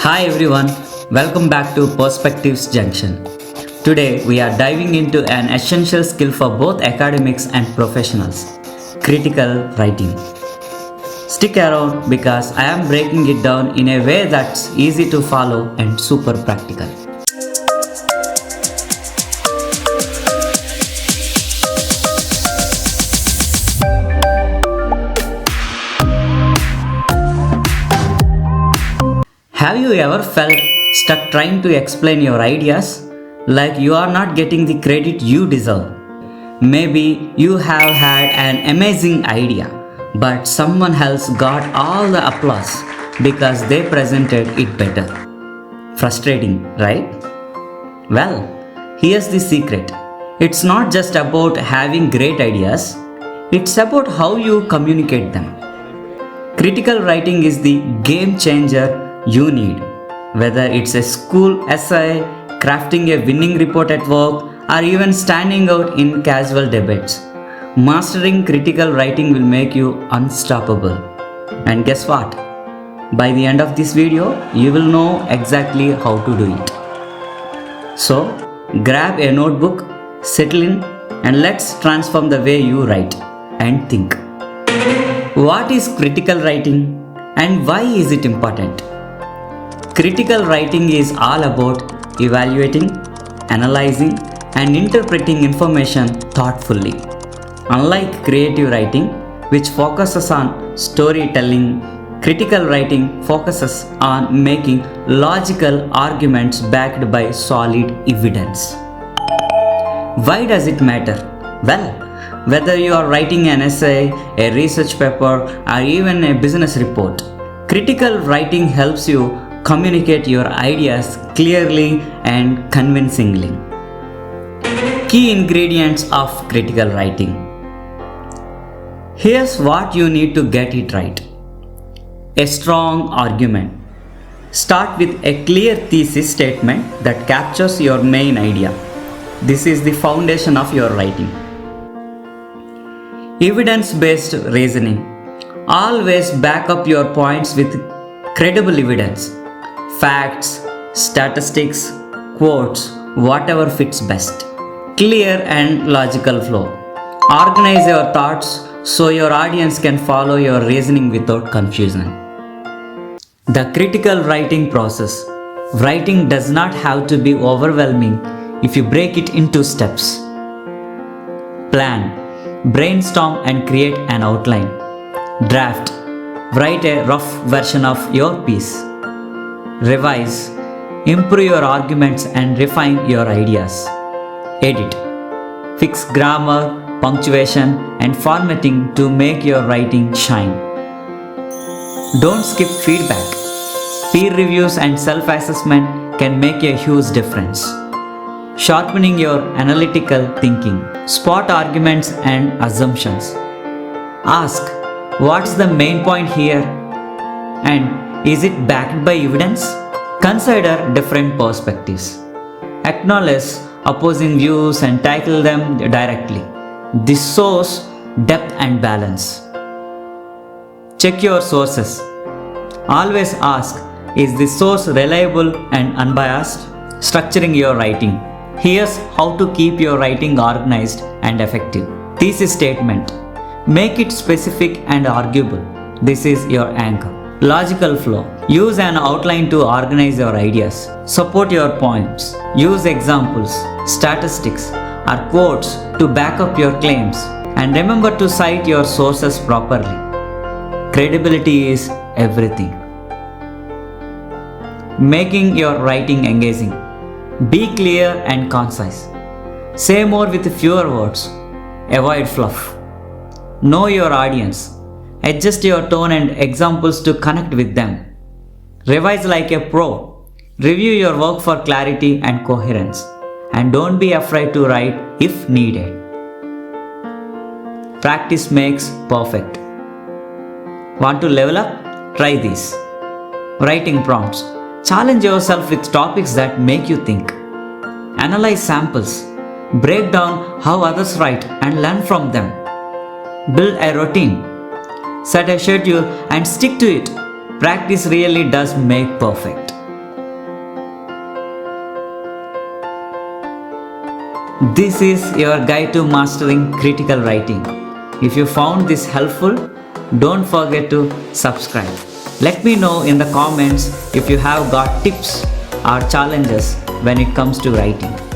Hi everyone, welcome back to Perspectives Junction. Today we are diving into an essential skill for both academics and professionals, critical writing. Stick around because I am breaking it down in a way that's easy to follow and super practical. Have you ever felt stuck trying to explain your ideas? Like you are not getting the credit you deserve. Maybe you have had an amazing idea, but someone else got all the applause because they presented it better. Frustrating, right? Well, here's the secret. It's not just about having great ideas, it's about how you communicate them. Critical writing is the game changer you need. Whether it's a school essay, crafting a winning report at work, or even standing out in casual debates, mastering critical writing will make you unstoppable. And guess what? By the end of this video, you will know exactly how to do it. So, grab a notebook, settle in, and let's transform the way you write and think. What is critical writing and why is it important? Critical writing is all about evaluating, analyzing, and interpreting information thoughtfully. Unlike creative writing, which focuses on storytelling, critical writing focuses on making logical arguments backed by solid evidence. Why does it matter? Well, whether you are writing an essay, a research paper, or even a business report, critical writing helps you communicate your ideas clearly and convincingly. Key ingredients of critical writing. Here's what you need to get it right. A strong argument. Start with a clear thesis statement that captures your main idea. This is the foundation of your writing. Evidence-based reasoning. Always back up your points with credible evidence. Facts, statistics, quotes, whatever fits best. Clear and logical flow. Organize your thoughts so your audience can follow your reasoning without confusion. The critical writing process. Writing does not have to be overwhelming if you break it into steps. Plan. Brainstorm and create an outline. Draft. Write a rough version of your piece. Revise, improve your arguments and refine your ideas. Edit, fix grammar, punctuation and formatting to make your writing shine. Don't skip feedback. Peer reviews and self-assessment can make a huge difference. Sharpening your analytical thinking. Spot arguments and assumptions. Ask, what's the main point here? And is it backed by evidence? Consider different perspectives. Acknowledge opposing views and tackle them directly. This shows depth and balance. Check your sources. Always ask, is this source reliable and unbiased? Structuring your writing. Here's how to keep your writing organized and effective. Thesis statement. Make it specific and arguable. This is your anchor. Logical flow. Use an outline to organize your ideas. Support your points. Use examples, statistics, or quotes to back up your claims. And remember to cite your sources properly. Credibility is everything. Making your writing engaging. Be clear and concise. Say more with fewer words. Avoid fluff. Know your audience. Adjust your tone and examples to connect with them. Revise like a pro. Review your work for clarity and coherence. And don't be afraid to write if needed. Practice makes perfect. Want to level up? Try this. Writing prompts. Challenge yourself with topics that make you think. Analyze samples. Break down how others write and learn from them. Build a routine. Set a schedule and stick to it. Practice really does make perfect. This is your guide to mastering critical writing. If you found this helpful, don't forget to subscribe. Let me know in the comments if you have got tips or challenges when it comes to writing.